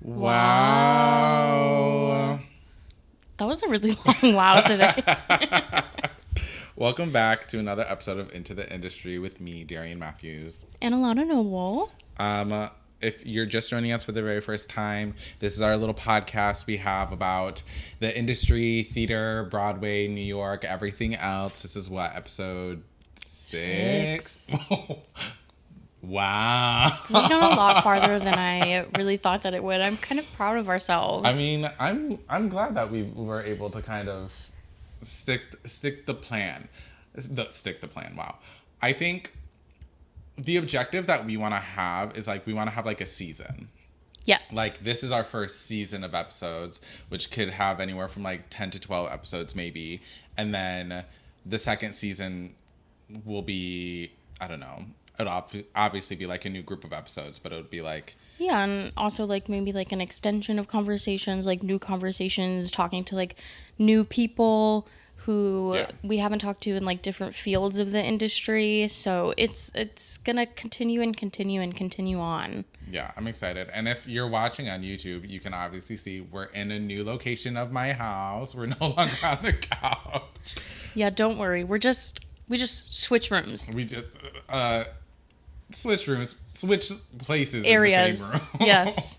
Wow. That was a really long wow today. Welcome back to another episode of Into the Industry with me, Darion Matthews. And Alana Noble. If you're just joining us for the very first time, this is our little podcast we have about the industry, theater, Broadway, New York, everything else. This is what, episode 6? Wow. This has gone a lot farther than I really thought that it would. I'm kind of proud of ourselves. I mean, I'm glad that we were able to kind of stick the plan. Stick the plan. Wow. I think the objective that we want to have is we want to have a season. Yes. This is our first season of episodes, which could have anywhere from 10 to 12 episodes maybe. And then the second season will be, I don't know, it'll obviously be a new group of episodes, but it would be yeah, and also maybe an extension of conversations, new conversations, talking to new people who we haven't talked to in different fields of the industry. So it's gonna continue and continue and continue on. Yeah, I'm excited. And if you're watching on YouTube, you can obviously see we're in a new location of my house. We're no longer on the couch. Yeah, don't worry. We just switch rooms. We just switch rooms, switch places areas. In the same room. Yes.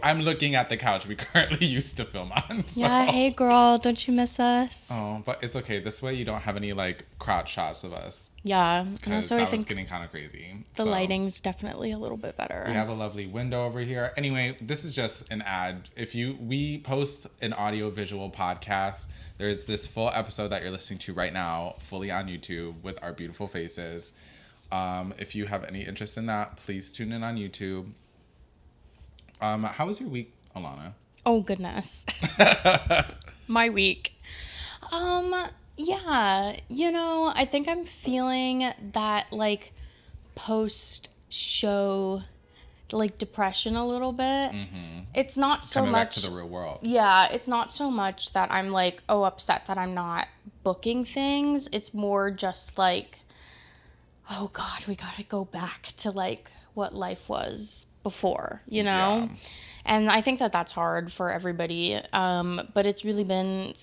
I'm looking at the couch we currently used to film on. So. Yeah, hey girl, don't you miss us? Oh, but it's okay. This way you don't have any crotch shots of us. Yeah, and also I think was getting kind of crazy. The lighting's definitely a little bit better. We have a lovely window over here. Anyway, this is just an ad. We post an audio visual podcast. There's this full episode that you're listening to right now, fully on YouTube with our beautiful faces. If you have any interest in that, please tune in on YouTube. How was your week, Alana? Oh, goodness. My week. Yeah, I think I'm feeling that, post-show, depression a little bit. Mm-hmm. It's not so Coming much... back to the real world. Yeah, it's not so much that I'm, upset that I'm not booking things. It's more just, oh, God, we gotta go back to, what life was before, Yeah. And I think that that's hard for everybody. But it's really been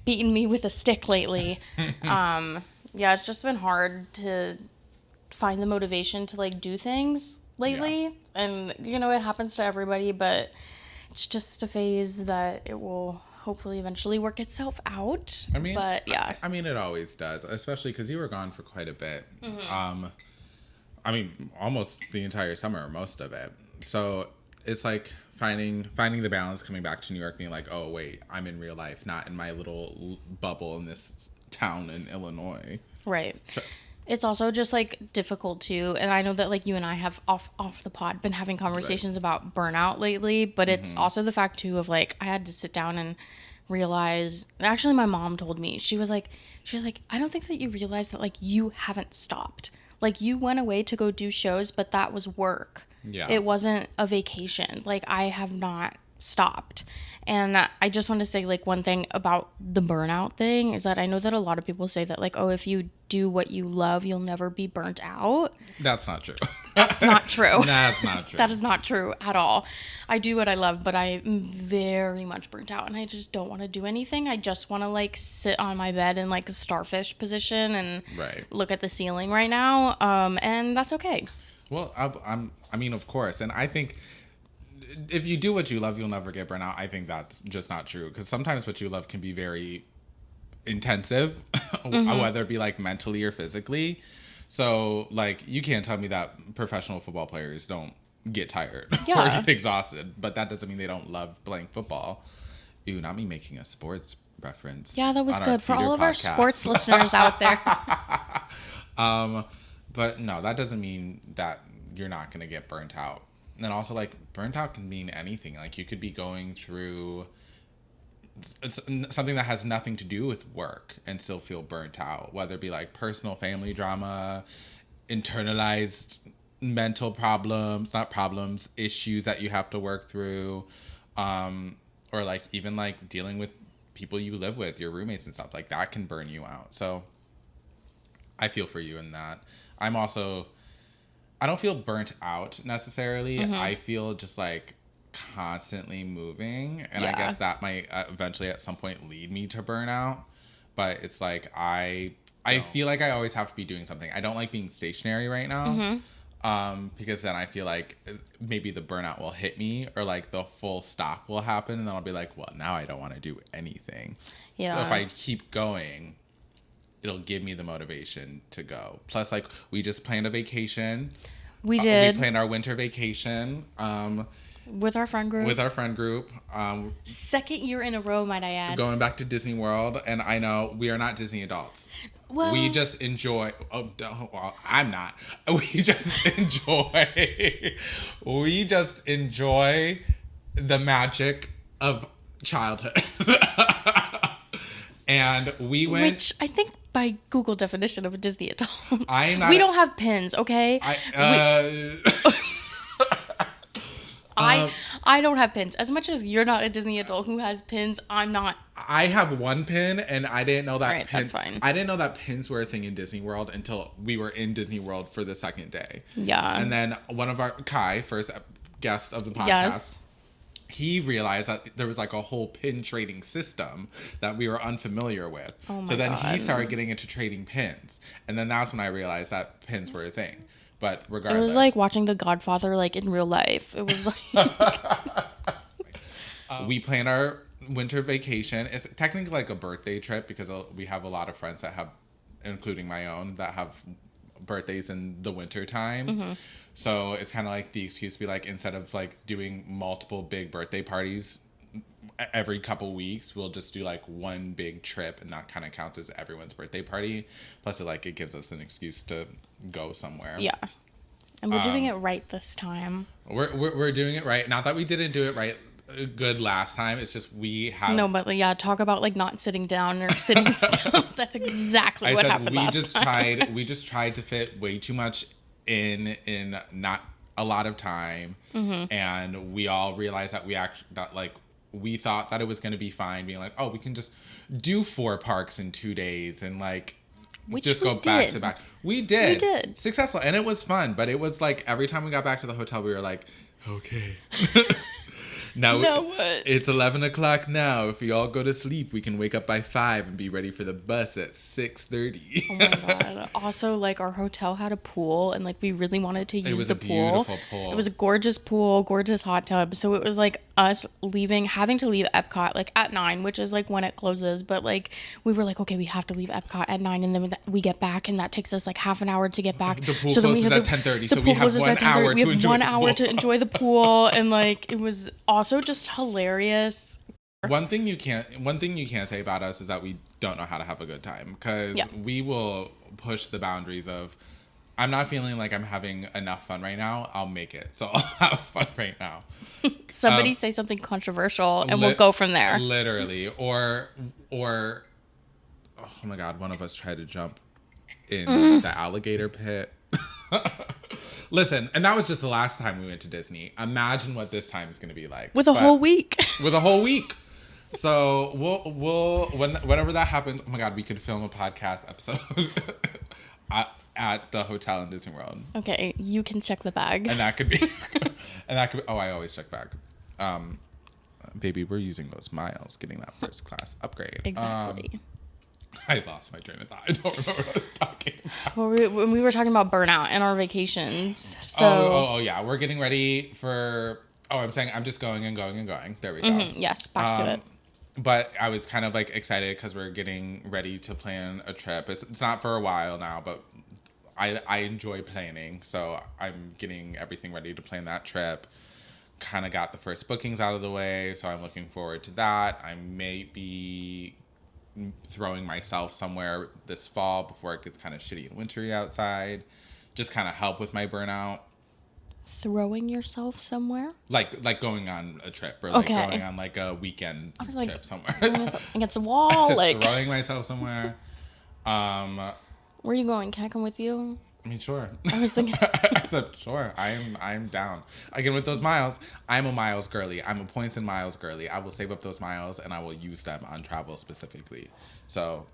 beating me with a stick lately. Yeah, it's just been hard to find the motivation to do things lately. Yeah. And it happens to everybody, but it's just a phase that it will hopefully eventually work itself out. I mean, but yeah. I mean, it always does, especially because you were gone for quite a bit. Mm-hmm. I mean, almost the entire summer, most of it. So it's finding the balance, coming back to New York, being oh, wait, I'm in real life, not in my little bubble in this town in Illinois. Right. It's also just difficult too. And I know that you and I have off the pod been having conversations about burnout lately, but it's also the fact too of I had to sit down and realize, actually my mom told me, she was like, I don't think that you realize that you haven't stopped. You went away to go do shows, but that was work. Yeah. It wasn't a vacation. I have not stopped. And I just want to say one thing about the burnout thing is that I know that a lot of people say that oh, if you do what you love, you'll never be burnt out. That's not true. That's not true. That's not true. That is not true at all. I do what I love, but I'm very much burnt out and I just don't want to do anything. I just want to sit on my bed in a starfish position and look at the ceiling right now. And that's okay. Well, I mean, of course. And I think if you do what you love, you'll never get burnt out. I think that's just not true. Because sometimes what you love can be very intensive, whether it be mentally or physically. So you can't tell me that professional football players don't get tired or get exhausted. But that doesn't mean they don't love playing football. Ooh, not me making a sports reference. Yeah, that was good for all of our sports listeners out there. But no, that doesn't mean that you're not going to get burnt out. And then also burnt out can mean anything. You could be going through something that has nothing to do with work and still feel burnt out, whether it be personal family drama, internalized mental problems, issues that you have to work through, or even dealing with people you live with, your roommates and stuff. That can burn you out. So I feel for you in that. I don't feel burnt out necessarily. Mm-hmm. I feel just like constantly moving, and I guess that might eventually at some point lead me to burnout. But it's like I feel like I always have to be doing something. I don't like being stationary right now. Mm-hmm. Because then I feel like maybe the burnout will hit me, or like the full stop will happen, and then I'll be like, well, now I don't want to do anything. Yeah. So if I keep going, it'll give me the motivation to go. Plus, like, we just planned a vacation. We did. We planned our winter vacation. With our friend group. Second year in a row, might I add. Going back to Disney World, and I know we are not Disney adults. Well, we just enjoy. Well, I'm not. We just enjoy. We just enjoy the magic of childhood. And we went. Which I think by Google definition of a Disney adult. We don't have pins, okay? I don't have pins. As much as you're not a Disney adult who has pins, I'm not. I have one pin, and I didn't know that. All right, that's fine. I didn't know that pins were a thing in Disney World until we were in Disney World for the second day. Yeah. And then one of our Kai, first guest of the podcast, yes, he realized that there was like a whole pin trading system that we were unfamiliar with. Oh my so then God. he started getting into trading pins, and then that's when I realized that pins were a thing. But regardless, it was like watching The Godfather, like in real life. It was like we planned our winter vacation. It's technically like a birthday trip because we have a lot of friends that have, including my own, that have birthdays in the winter time. Mm-hmm. So it's kind of like the excuse to be like, instead of like doing multiple big birthday parties every couple weeks, we'll just do like one big trip, and that kind of counts as everyone's birthday party. Plus it gives us an excuse to go somewhere. Yeah. And we're doing it right this time. We're doing it right. Not that we didn't do it right good last time. It's just we have... No, but yeah, talk about like not sitting down or sitting still. That's exactly what happened last time. We just tried to fit way too much in not a lot of time. Mm-hmm. And we all realized that we thought that it was going to be fine being like, oh, we can just do 4 parks in 2 days and like... Which just go back to back. We did. Successful. And it was fun. But it was like every time we got back to the hotel, we were like, okay. Now what? It's 11 o'clock now. If we all go to sleep, we can wake up by 5 and be ready for the bus at 6:30. Oh my God. Also, like, our hotel had a pool, and like we really wanted to use the pool. It was a beautiful pool. It was a gorgeous pool, gorgeous hot tub. So it was like us having to leave Epcot like at 9, which is like when it closes. But like we were like, okay, we have to leave Epcot at 9, and then we get back, and that takes us like half an hour to get back. The pool closes at 10:30, so we have 1 hour to enjoy the pool. We have 1 hour to enjoy the pool, and like it was also just hilarious. One thing you can't say about us is that we don't know how to have a good time, because we will push the boundaries of, I'm not feeling like I'm having enough fun right now, I'll make it. So I'll have fun right now. Somebody say something controversial and we'll go from there. Literally. Or oh my God, one of us tried to jump in the alligator pit. Listen, and that was just the last time we went to Disney. Imagine what this time is going to be like. With a whole week. With a whole week. So we'll whenever that happens, oh my God, we could film a podcast episode at the hotel in Disney World. Okay, you can check the bag. And that could be, oh, I always check bag. Baby, we're using those miles, getting that first class upgrade. Exactly. I lost my train of thought. I don't remember what I was talking about. Well, we were talking about burnout and our vacations. So. Oh, yeah. We're getting ready for... Oh, I'm saying I'm just going and going and going. There we go. Mm-hmm. Yes, back to it. But I was kind of like excited because we're getting ready to plan a trip. It's not for a while now, but I enjoy planning. So I'm getting everything ready to plan that trip. Kind of got the first bookings out of the way. So I'm looking forward to that. I may be throwing myself somewhere this fall before it gets kind of shitty and wintry outside, just kind of help with my burnout. Throwing yourself somewhere, like going on a trip, or like going on like a weekend trip somewhere against the wall. I said throwing myself somewhere. Where are you going? Can I come with you? I mean, sure. I was thinking. I said, sure. I'm down. Again, with those miles, I'm a miles girly. I'm a points and miles girly. I will save up those miles and I will use them on travel specifically. So,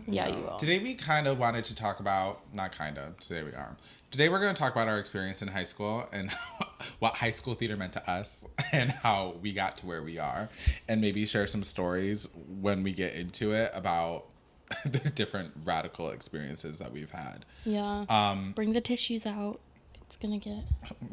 Yeah, you will. Today we kind of wanted to talk about, not kind of, today we are. Today we're going to talk about our experience in high school and what high school theater meant to us and how we got to where we are. And maybe share some stories when we get into it about the different radical experiences that we've had. Yeah. Bring the tissues out. It's gonna get.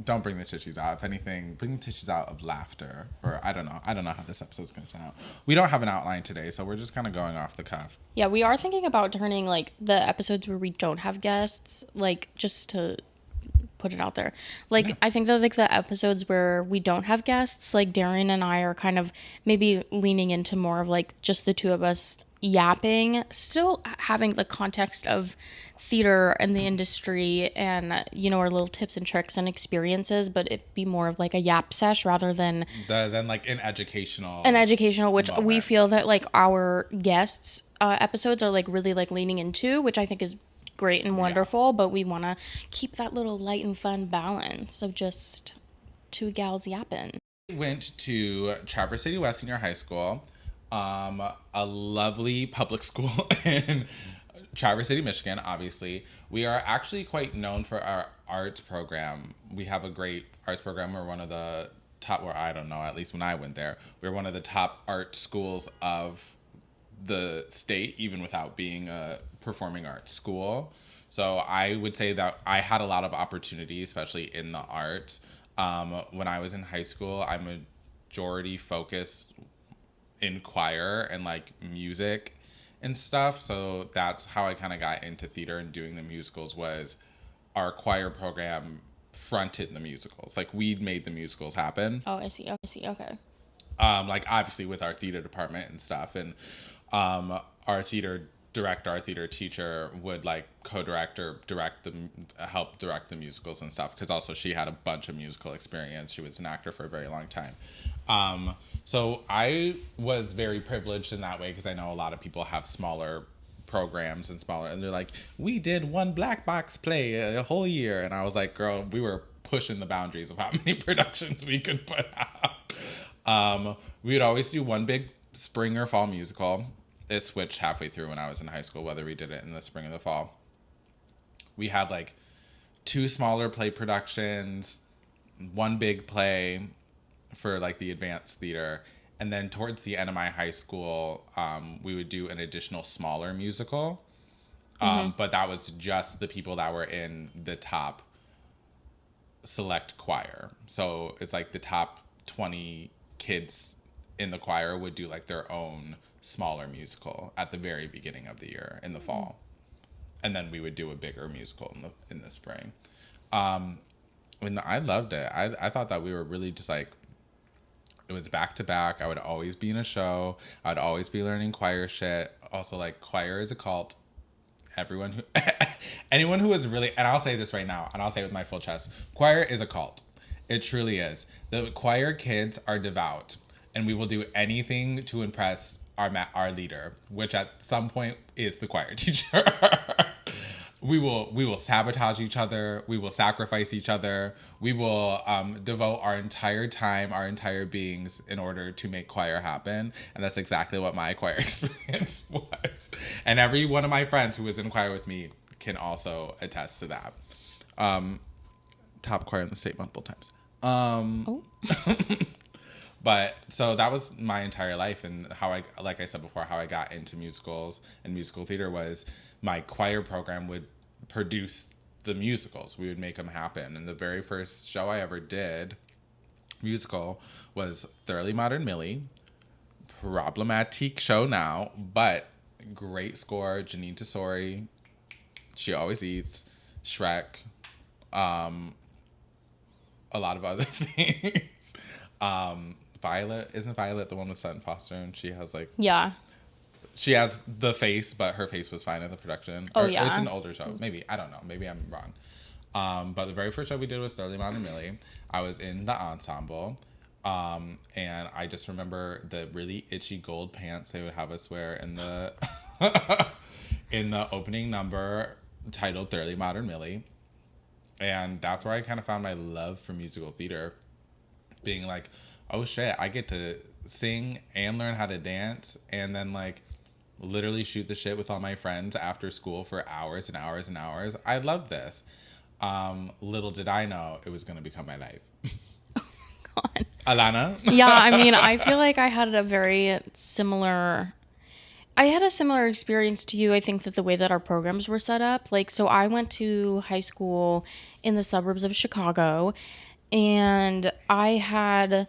Don't bring the tissues out. If anything, bring the tissues out of laughter. Or I don't know. I don't know how this episode's gonna turn out. We don't have an outline today, so we're just kind of going off the cuff. Yeah, we are thinking about turning like the episodes where we don't have guests, like just to put it out there. Like yeah. I think that like the episodes where we don't have guests, like Darion and I are kind of maybe leaning into more of like just the two of us yapping, still having the context of theater and the industry and you know our little tips and tricks and experiences, but it be more of like a yap sesh rather than like an educational which moment. We feel that like our guests episodes are like really like leaning into, which I think is great and wonderful, yeah. But we want to keep that little light and fun balance of just two gals yapping. We went to Traverse City West Senior High School, a lovely public school in Traverse City, Michigan. Obviously, we are actually quite known for our arts program. We have a great arts program. We're one of the top, or I don't know, at least when I went there, we were one of the top art schools of the state, even without being a performing arts school. So I would say that I had a lot of opportunity, especially in the arts. When I was in high school, I'm majority focused in choir and like music and stuff. So that's how I kind of got into theater and doing the musicals. Was our choir program fronted the musicals. Like we'd made the musicals happen. Oh, I see. Okay. Like obviously with our theater department and stuff, and our theater director, our theater teacher would like co-direct or help direct the musicals and stuff, because also she had a bunch of musical experience. She was an actor for a very long time. So I was very privileged in that way, because I know a lot of people have smaller programs and they're like, we did one black box play a whole year, and I was like, girl, we were pushing the boundaries of how many productions we could put out. We would always do one big spring or fall musical. It switched halfway through when I was in high school, whether we did it in the spring or the fall. We had like 2 smaller play productions, 1 big play for like the advanced theater. And then towards the end of my high school, we would do an additional smaller musical. But that was just the people that were in the top select choir. So it's like the top 20 kids in the choir would do like their own smaller musical at the very beginning of the year in the fall, and then we would do a bigger musical in the spring. And I loved it. I thought that we were really just like, it was back to back. I would always be in a show. I'd always be learning choir shit. Also, like, choir is a cult. Anyone who is really, and I'll say this right now, and I'll say it with my full chest, choir is a cult. It truly is. The choir kids are devout, and we will do anything to impress our leader, which at some point is the choir teacher. We will sabotage each other. We will sacrifice each other. We will devote our entire time, our entire beings in order to make choir happen. And that's exactly what my choir experience was. And every one of my friends who was in choir with me can also attest to that. Top choir in the state multiple times. But so that was my entire life, and how like I said before, how I got into musicals and musical theater was my choir program would produce the musicals. We would make them happen. And the very first show I ever did musical was Thoroughly Modern Millie. Problematic show now, but great score. Janine Tesori, She Always Eats, Shrek, a lot of other things. Isn't Violet the one with Sutton Foster, and she has like, yeah, she has the face, but her face was fine in the production. Oh, yeah. It's an older show. Maybe, I don't know, maybe I'm wrong. But the very first show we did was Thoroughly Modern Millie. I was in the ensemble, and I just remember the really itchy gold pants they would have us wear in the in the opening number titled Thoroughly Modern Millie. And that's where I kind of found my love for musical theater, being like, oh shit, I get to sing and learn how to dance, and then like literally shoot the shit with all my friends after school for hours and hours and hours. I love this. Little did I know it was going to become my life. God. Alana? Yeah, I mean, I feel like I had a similar experience to you. I think that the way that our programs were set up, like, so I went to high school in the suburbs of Chicago, and I had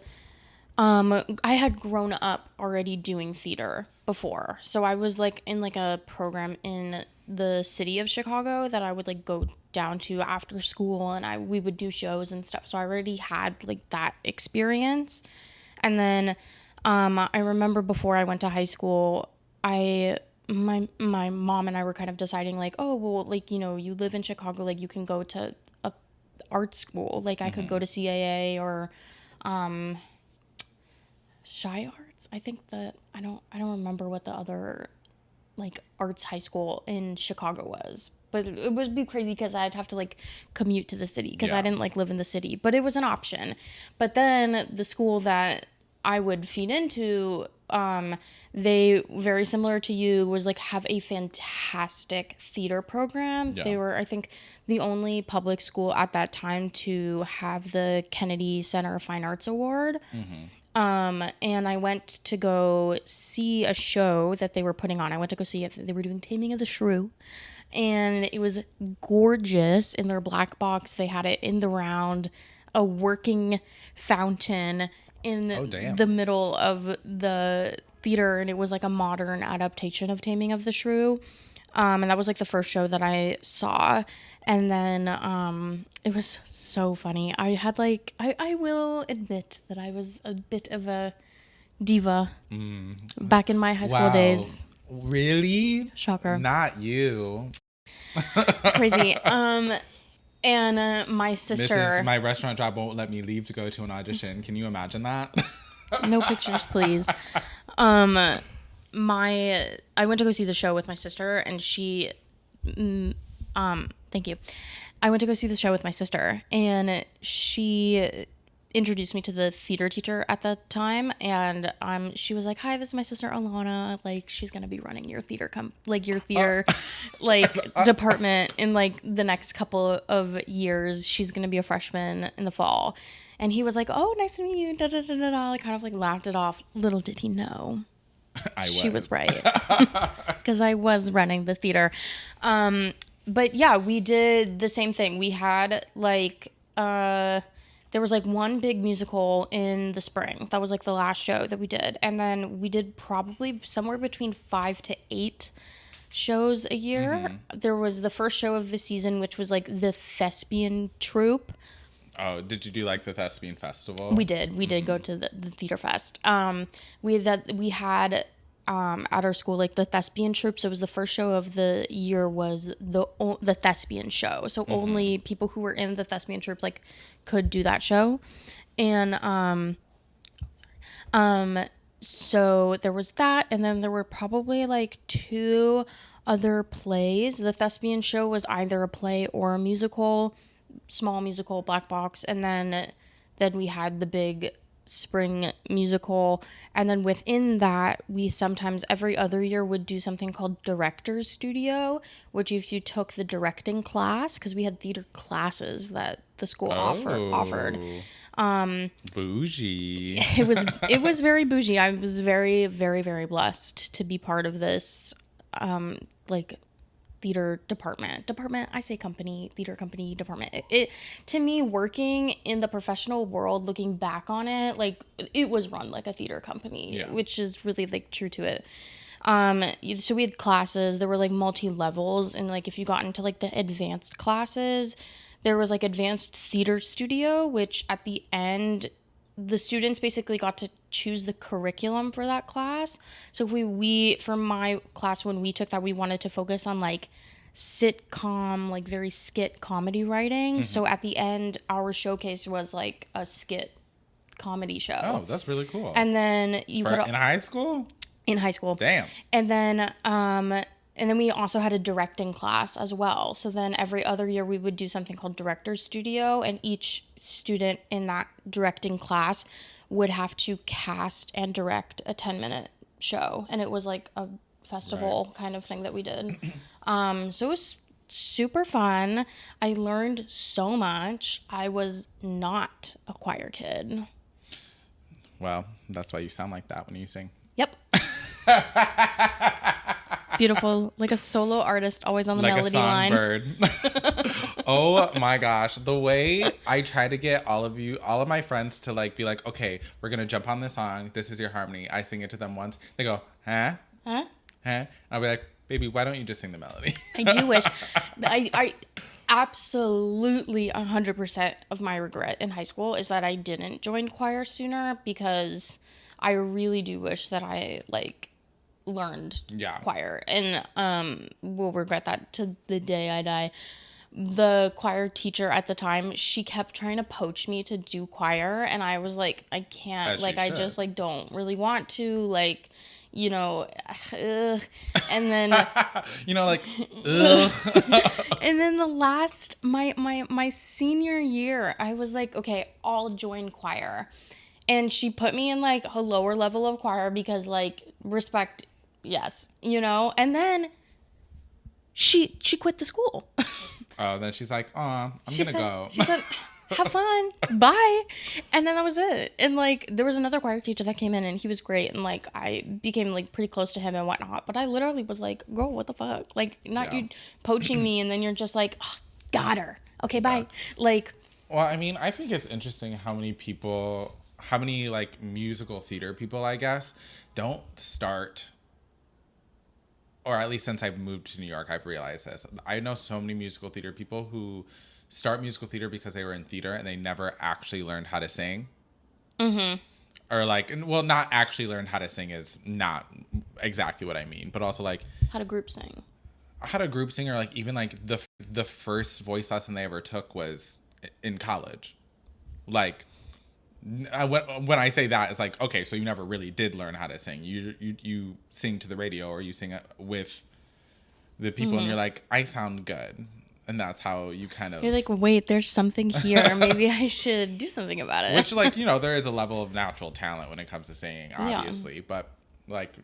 grown up already doing theater before. So I was like in like a program in the city of Chicago that I would like go down to after school, and we would do shows and stuff. So I already had like that experience. And then I remember before I went to high school, my mom and I were kind of deciding like, oh, well, like, you know, you live in Chicago, like you can go to a art school. Like I could go to CAA or Shy Arts. I think that I don't remember what the other like arts high school in Chicago was. But it would be crazy because I'd have to like commute to the city because I didn't like live in the city. But it was an option. But then the school that I would feed into, they, very similar to you, was like have a fantastic theater program. Yeah. They were, I think, the only public school at that time to have the Kennedy Center of Fine Arts Award. And I went to go see a show that they were putting on. I went to go see it. They were doing Taming of the Shrew. And it was gorgeous in their black box. They had it in the round, a working fountain in the middle of the theater. And it was like a modern adaptation of Taming of the Shrew. And that was like the first show that I saw. And then it was so funny. I had like, I will admit that I was a bit of a diva back in my high school days. Really? Shocker. Not you. Crazy. And my sister. My restaurant job won't let me leave to go to an audition. Can you imagine that? No pictures, please. I went to go see the show with my sister, and she, thank you. I went to go see the show with my sister, and she introduced me to the theater teacher at the time, and she was like, "Hi, this is my sister Alana. Like, she's gonna be running your theater department in like the next couple of years. She's gonna be a freshman in the fall." And he was like, "Oh, nice to meet you." Da da da da da. Like, kind of like laughed it off. Little did he know, she was right, because I was running the theater. But yeah, we did the same thing. We had like there was like one big musical in the spring. That was like the last show that we did. And then we did probably somewhere between 5 to 8 shows a year. There was the first show of the season, which was like the Thespian Troupe. Oh, did you do like the Thespian Festival? We did. We did go to the Theater Fest. We had at our school like the Thespian Troupe. So it was the first show of the year was the Thespian show. So only people who were in the Thespian Troupe like could do that show. And so there was that, and then there were probably like 2 other plays. The Thespian show was either a play or a musical, small musical, black box, and then we had the big spring musical. And then within that, we sometimes every other year would do something called director's studio, which if you took the directing class, because we had theater classes that the school offered. Bougie. It was very bougie. I was very, very, very blessed to be part of this like theater department. I say theater company department. It to me, working in the professional world, looking back on it, like it was run like a theater company, which is really like true to it. So we had classes. There were like multi-levels, and like if you got into like the advanced classes, there was like advanced theater studio, which at the end, the students basically got to choose the curriculum for that class. So we for my class, when we took that, we wanted to focus on like sitcom, like very skit comedy writing. So at the end, our showcase was like a skit comedy show. Oh, that's really cool. And then in high school? In high school. Damn. And then And then we also had a directing class as well. So then every other year we would do something called director's studio, and each student in that directing class would have to cast and direct a 10-minute show. And it was like a festival kind of thing that we did. So it was super fun. I learned so much. I was not a choir kid. Well, that's why you sound like that when you sing. Yep. Beautiful, like a solo artist, always on the like melody a line. songbird. Oh my gosh, the way I try to get all of my friends to like be like, okay, we're gonna jump on this song. This is your harmony. I sing it to them once. They go, huh? Huh? And I'll be like, baby, why don't you just sing the melody? I do wish. I absolutely 100% of my regret in high school is that I didn't join choir sooner, because I really do wish that I like learned choir, and will regret that to the day I die. The choir teacher at the time, she kept trying to poach me to do choir, and I was like, I can't, like, I just like don't really want to, like, you know, and then you know, like, ugh. And then the last my senior year, I was like, okay, I'll join choir. And she put me in like a lower level of choir because like respect, yes, you know. And then she quit the school. Oh, then she's like, "Oh, I'm gonna go." She said, "Have fun, bye." And then that was it. And like there was another choir teacher that came in, and he was great, and like I became like pretty close to him and whatnot. But I literally was like, "Girl, what the fuck? Like, not you poaching me, and then you're just like, oh, got her. Okay, bye." Like, well, I mean, I think it's interesting how many like musical theater people, I guess, don't start, or at least since I've moved to New York, I've realized this. I know so many musical theater people who start musical theater because they were in theater and they never actually learned how to sing. Mm-hmm. Or like, well, not actually learned how to sing is not exactly what I mean, but also like how to group sing. How to group sing, or like even like the first voice lesson they ever took was in college. Like, when I say that, it's like, okay, so you never really did learn how to sing. You sing to the radio, or you sing with the people, and you're like, I sound good, and that's how you kind of. You're like, wait, there's something here. Maybe I should do something about it. Which, like, you know, there is a level of natural talent when it comes to singing, obviously, but like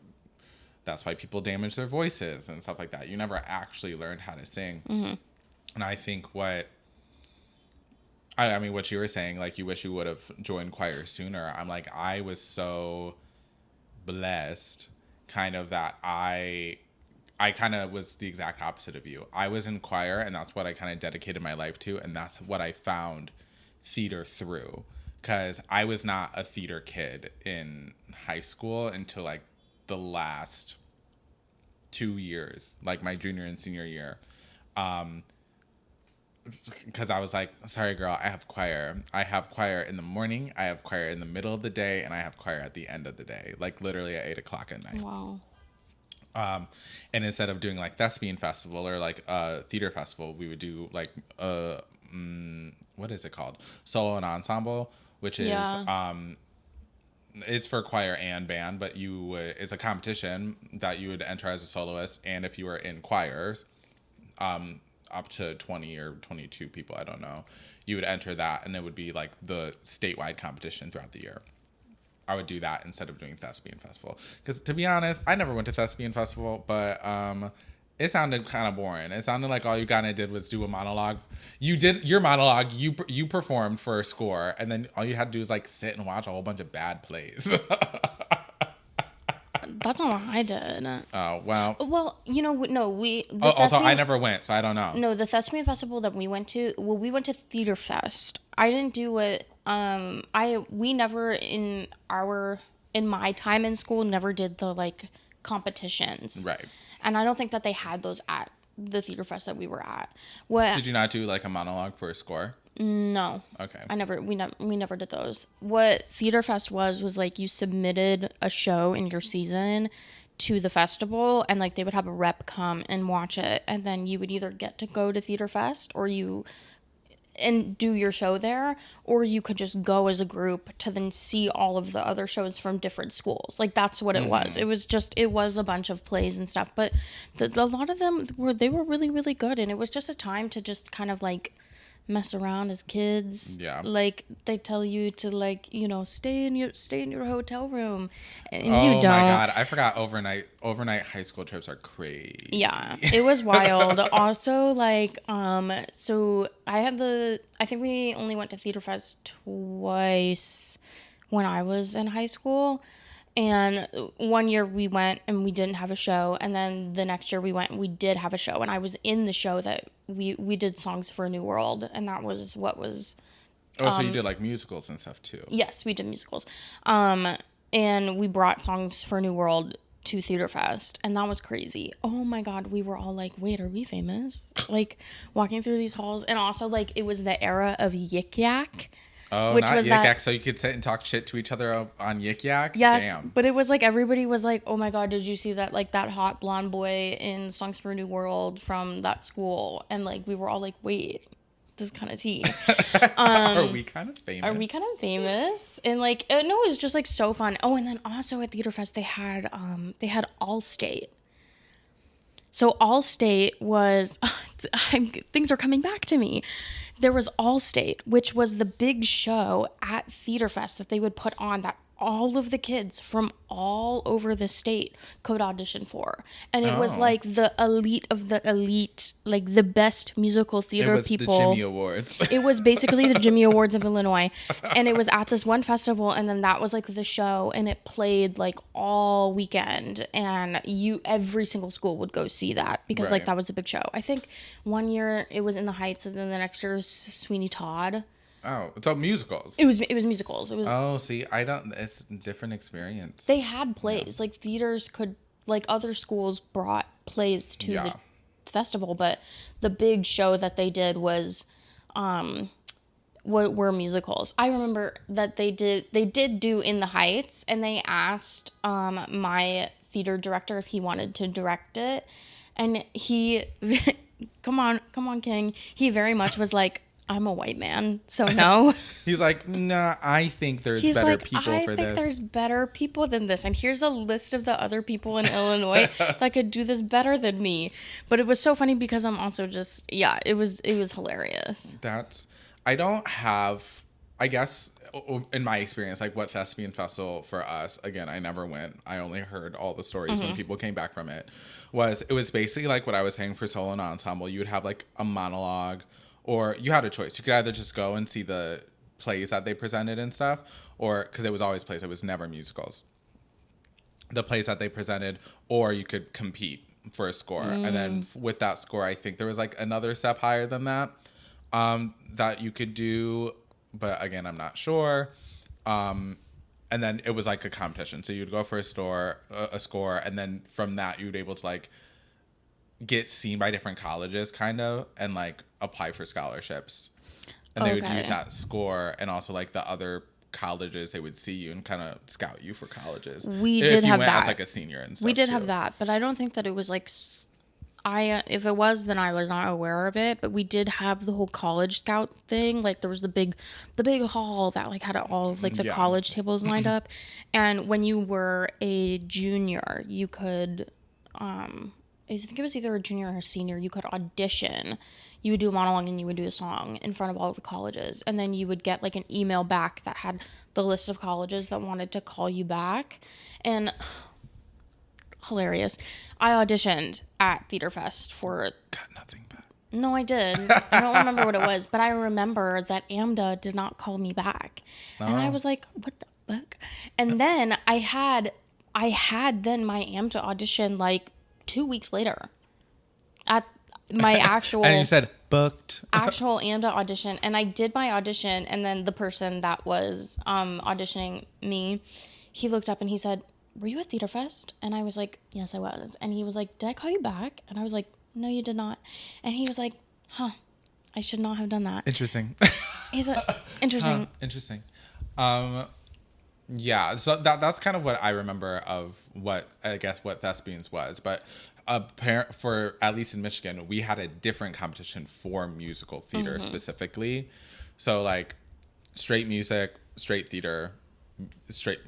that's why people damage their voices and stuff like that. You never actually learned how to sing, and I think I mean, what you were saying, like, you wish you would have joined choir sooner. I'm like, I was so blessed, kind of, that I kind of was the exact opposite of you. I was in choir, and that's what I kind of dedicated my life to, and that's what I found theater through. Because I was not a theater kid in high school until, like, the last 2 years, like my junior and senior year. Because I was like, sorry, girl, I have choir. I have choir in the morning, I have choir in the middle of the day, and I have choir at the end of the day, like literally at 8:00 at night. Wow. And instead of doing like thespian festival or like theater festival, we would do like what is it called? Solo and ensemble, which is it's for choir and band, but it's a competition that you would enter as a soloist, and if you were in choirs, up to 20 or 22 people, I don't know, you would enter that, and it would be like the statewide competition throughout the year. I would do that instead of doing thespian festival, because to be honest, I never went to thespian festival, but it sounded kind of boring. It sounded like all you kind of did was do a monologue. You did your monologue, you performed for a score, and then all you had to do was like sit and watch a whole bunch of bad plays. That's not what I did. Oh, well. Well, you know, no, also, I never went, so I don't know. No, the thespian festival that we went to, we went to Theater Fest. I didn't do it. We never in my time in school never did the like competitions. Right. And I don't think that they had those at the Theater Fest that we were at. What? Did you not do like a monologue for a score? No. Okay. We never did those. What Theater Fest was like you submitted a show in your season to the festival, and like they would have a rep come and watch it, and then you would either get to go to Theater Fest, or and do your show there, or you could just go as a group to then see all of the other shows from different schools. Like that's what it was. It was a bunch of plays and stuff, but a lot of them were really really good, and it was just a time to just kind of like mess around as kids. Yeah. Like they tell you to like, you know, stay in your hotel room, and you Oh don't. my God. I forgot overnight high school trips are crazy. Yeah, it was wild. Also, like, so I think we only went to Theater Fest twice when I was in high school. And one year we went and we didn't have a show. And then the next year we went and we did have a show. And I was in the show that we did Songs for a New World. And that was what was... Oh, so you did like musicals and stuff too. Yes, we did musicals. And we brought Songs for a New World to Theater Fest, and that was crazy. Oh my God, we were all like, wait, are we famous? Like walking through these halls. And also like it was the era of Yik Yak. Oh, which not was Yik that, Yak, so you could sit and talk shit to each other on Yik Yak? yes. Damn. But it was like everybody was like, oh my God, did you see that, like that hot blonde boy in Songs for a New World from that school? And like we were all like, wait, this is kind of tea. Are we kind of famous? Are we kind of famous? And like, no, it was just like so fun. Oh, and then also at Theater Fest they had Allstate. So Allstate was things are coming back to me. There was Allstate, which was the big show at Theater Fest that they would put on that all of the kids from all over the state could audition for. And it was like the elite of the elite, like the best musical theater people. It was the Jimmy Awards. It was basically the Jimmy Awards of Illinois. And it was at this one festival, and then that was like the show, and it played like all weekend, and every single school would go see that because like that was a big show. I think one year it was In the Heights, and then the next year was Sweeney Todd. Oh, so musicals. It was musicals. It was. Oh, see, it's a different experience. They had plays. Like theaters could, like other schools brought plays to the festival, but the big show that they did was, were musicals. I remember that they did do In the Heights, and they asked my theater director if he wanted to direct it, and he, come on, King. He very much was like, I'm a white man, so no. He's like, nah, I think there's better people for this. I think there's better people than this. And here's a list of the other people in Illinois that could do this better than me. But it was so funny because I'm also just, it was hilarious. I don't have, I guess, in my experience, like what Thespian Festival for us, again, I never went. I only heard all the stories when people came back from it. It was basically like what I was saying for solo and ensemble. You would have like a monologue, or you had a choice. You could either just go and see the plays that they presented and stuff, or because it was always plays, it was never musicals. The plays that they presented, or you could compete for a score. And then with that score, I think there was like another step higher than that that you could do. But again, I'm not sure. And then it was like a competition. So you'd go for a score, and then from that, you'd able to like get seen by different colleges kind of, and like apply for scholarships, and they would use that score, and also like the other colleges, they would see you and kind of scout you for colleges. We did have that as like a senior and stuff. We did have that, but I don't think that it was like if it was, then I was not aware of it. But we did have the whole college scout thing. Like there was the big hall that like had all of like the college tables lined up, and when you were a junior, you could I think it was either a junior or a senior, you could audition. You would do a monologue and you would do a song in front of all the colleges. And then you would get like an email back that had the list of colleges that wanted to call you back. And hilarious. I auditioned at Theater Fest for... Got nothing back. No, I did. I don't remember what it was, but I remember that AMDA did not call me back. Oh. And I was like, what the fuck? And then I had then my AMDA audition like 2 weeks later at my actual and you said booked actual AMDA audition, and I did my audition, and then the person that was auditioning me, he looked up and he said, were you at Theater Fest? And I was like, yes, I was. And he was like, did I call you back? And I was like, no, you did not. And he was like, I should not have done that. Interesting. He's like, interesting. Interesting. Yeah, so that's kind of what I remember of what I guess what thespians was, but apparent for at least in Michigan, we had a different competition for musical theater specifically. So like straight music, straight theater, straight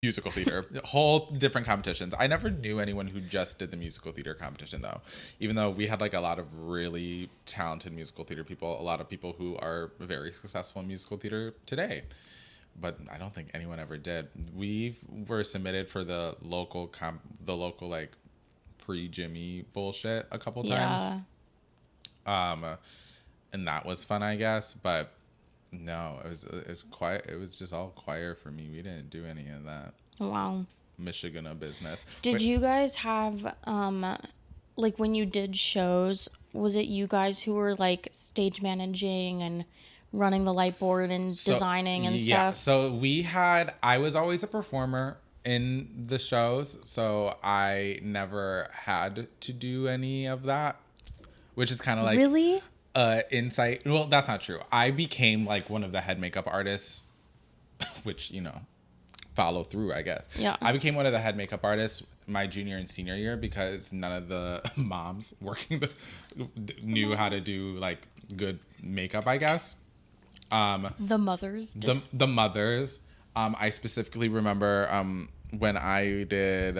musical theater, whole different competitions. I never knew anyone who just did the musical theater competition though, even though we had like a lot of really talented musical theater people, a lot of people who are very successful in musical theater today. But I don't think anyone ever did. We were submitted for the local like pre-Jimmy bullshit a couple times. Yeah. Um, and that was fun, I guess. But no, it was quiet. It was just all choir for me. We didn't do any of that Wow. Michigan business. Did you guys have like when you did shows, was it you guys who were like stage managing and running the light board and designing and stuff? So I was always a performer in the shows, so I never had to do any of that, which is kind of like Really? insight. Well, that's not true. I became like one of the head makeup artists, which, follow through, I guess. Yeah. I became one of the head makeup artists my junior and senior year because none of the moms working knew how to do like good makeup, I guess. The mothers did. The mothers. I specifically remember when I did.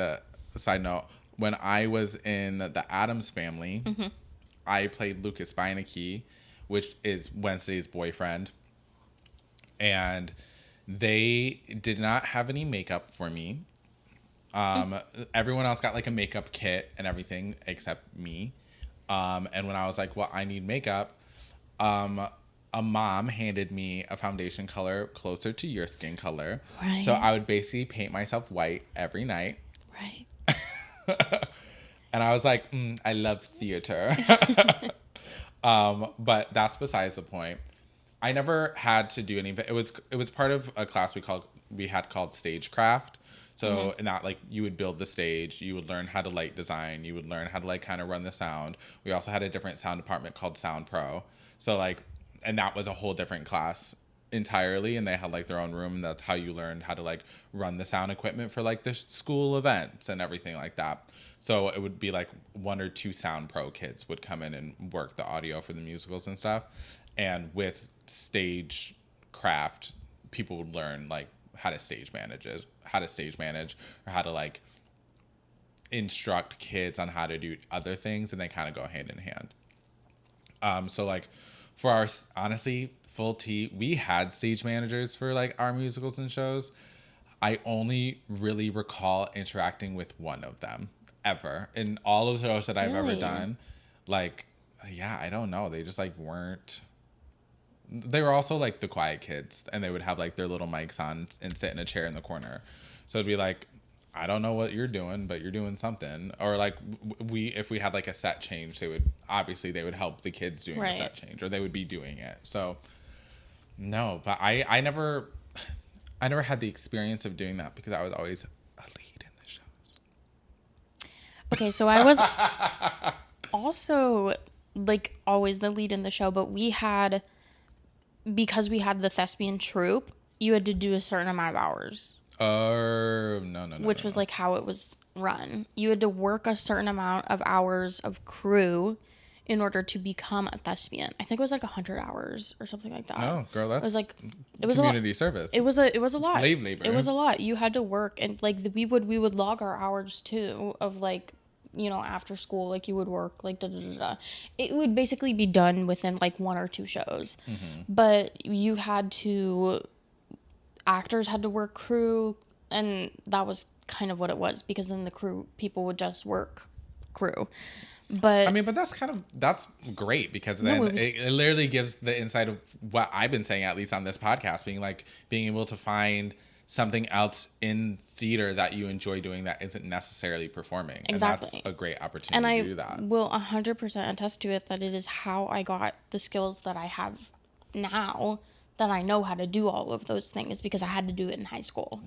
Side note: when I was in the Addams Family, I played Lucas Beinecke, which is Wednesday's boyfriend, and they did not have any makeup for me. Everyone else got like a makeup kit and everything except me. And when I was like, "Well, I need makeup," a mom handed me a foundation color closer to your skin color. Right. So I would basically paint myself white every night. Right. And I was like, I love theater. But that's besides the point. I never had to do any of it. It was part of a class we had called stagecraft. So in that, like, you would build the stage, you would learn how to light design, you would learn how to like kind of run the sound. We also had a different sound department called Sound Pro. So like, and that was a whole different class entirely, and they had like their own room, and that's how you learned how to like run the sound equipment for like the school events and everything like that. So it would be like one or two Sound Pro kids would come in and work the audio for the musicals and stuff. And with stage craft, people would learn like how to stage manage, or how to like instruct kids on how to do other things, and they kind of go hand in hand. So like for our, honestly, full tea, we had stage managers for like our musicals and shows. I only really recall interacting with one of them ever in all of the shows that I've ever Really? done. Like, yeah, I don't know. They just like weren't. They were also like the quiet kids, and they would have like their little mics on and sit in a chair in the corner. So it'd be like, I don't know what you're doing, but you're doing something. Or like if we had like a set change, they would help the kids doing the set change, or they would be doing it. So no, but I never had the experience of doing that because I was always a lead in the shows. Okay, so I was also like always the lead in the show, but because we had the thespian troupe, you had to do a certain amount of hours. No. Which was like how it was run. You had to work a certain amount of hours of crew in order to become a thespian. I think it was like 100 hours or something like that. Oh, girl, that's it was community service. It was a lot. Slave labor. It was a lot. You had to work, and like we would log our hours too of like, after school, like you would work like It would basically be done within like one or two shows. But actors had to work crew, and that was kind of what it was, because then the crew people would just work crew. But I mean, but that's great, because then it literally gives the insight of what I've been saying, at least on this podcast, being able to find something else in theater that you enjoy doing that isn't necessarily performing. Exactly. And that's a great opportunity to do that. And I will 100% attest to it, that it is how I got the skills that I have now, that I know how to do all of those things, because I had to do it in high school,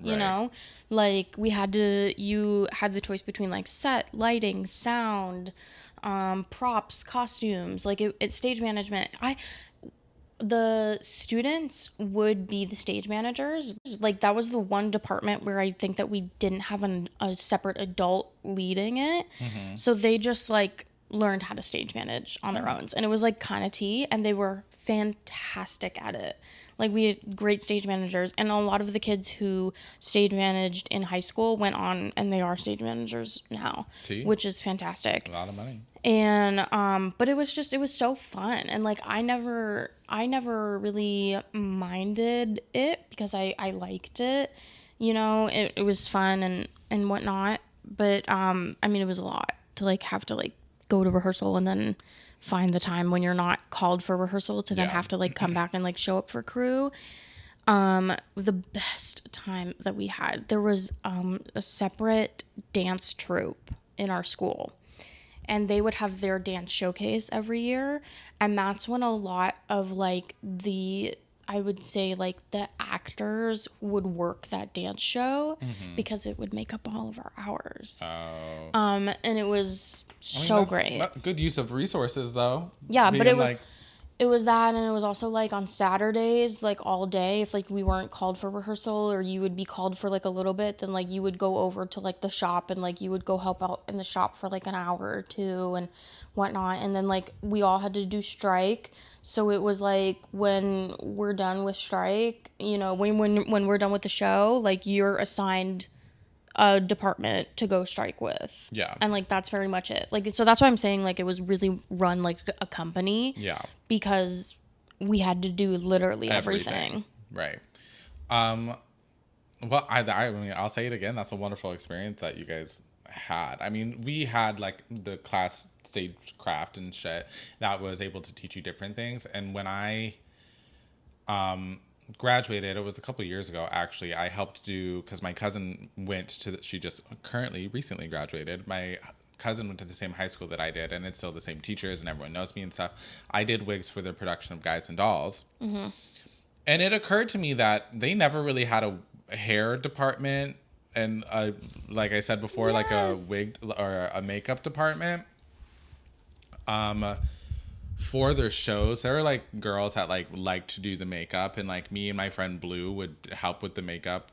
Like you had the choice between like set, lighting, sound, props, costumes, like it's stage management. the students would be the stage managers. Like, that was the one department where I think that we didn't have a separate adult leading it. So they just like learned how to stage manage on their own. And it was like kind of tea, and they were fantastic at it. Like, we had great stage managers, and a lot of the kids who stage managed in high school went on and they are stage managers now, which is fantastic. A lot of money. And but it was so fun, and like I never really minded it because I liked it, you know. It was fun and whatnot, but I mean, it was a lot to like have to like go to rehearsal and then find the time when you're not called for rehearsal to then have to like come back and like show up for crew. The best time that we had, there was a separate dance troupe in our school, and they would have their dance showcase every year, and that's when a lot of like I would say like the actors would work that dance show because it would make up all of our hours. And it was so great. Good use of resources, though. Yeah, but it was that, and it was also like on Saturdays, like all day, if like we weren't called for rehearsal, or you would be called for like a little bit, then like you would go over to like the shop and like you would go help out in the shop for like an hour or two and whatnot. And then like we all had to do strike, so it was like when we're done with strike, you know, when we're done with the show, like you're assigned a department to go strike with. Yeah. And like that's very much it. Like, so that's why I'm saying like it was really run like a company. Yeah. Because we had to do literally everything. Right. Well, I mean, I'll say it again. That's a wonderful experience that you guys had. I mean, we had like the class stagecraft and shit that was able to teach you different things. And when I graduated, it was a couple of years ago actually, I helped do, because my cousin she just recently graduated. My cousin went to the same high school that I did, and it's still the same teachers and everyone knows me and stuff. I did wigs for their production of Guys and Dolls. And it occurred to me that they never really had a hair department and like I said before, like a wig or a makeup department. For their shows, there were like girls that like to do the makeup, and like me and my friend Blue would help with the makeup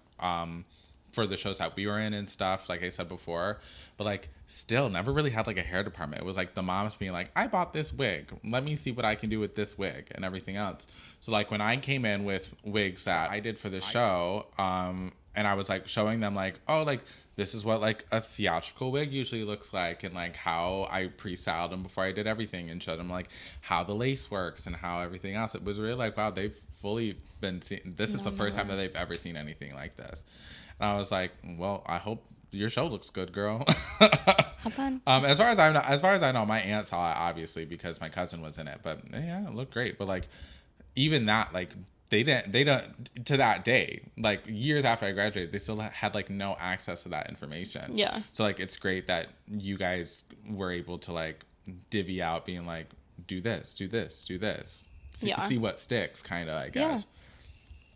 for the shows that we were in and stuff, like I said before. But like still never really had like a hair department. It was like the moms being like, I bought this wig, let me see what I can do with this wig and everything else. So like when I came in with wigs that I did for the show, and I was like showing them like, oh, like this is what like a theatrical wig usually looks like, and like how I pre-styled them before I did everything, and showed them like how the lace works and how everything else. It was really like, wow, they've fully been seeing, this is the first time that they've ever seen anything like this. And I was like, well, I hope your show looks good, girl. Have fun. As far as I know, my aunt saw it obviously because my cousin was in it, but yeah, it looked great. But like even that, like they don't to that day, like years after I graduated, they still had like no access to that information. Yeah. So like it's great that you guys were able to like divvy out, being like, do this, do this, do this. See what sticks, kind of, I guess.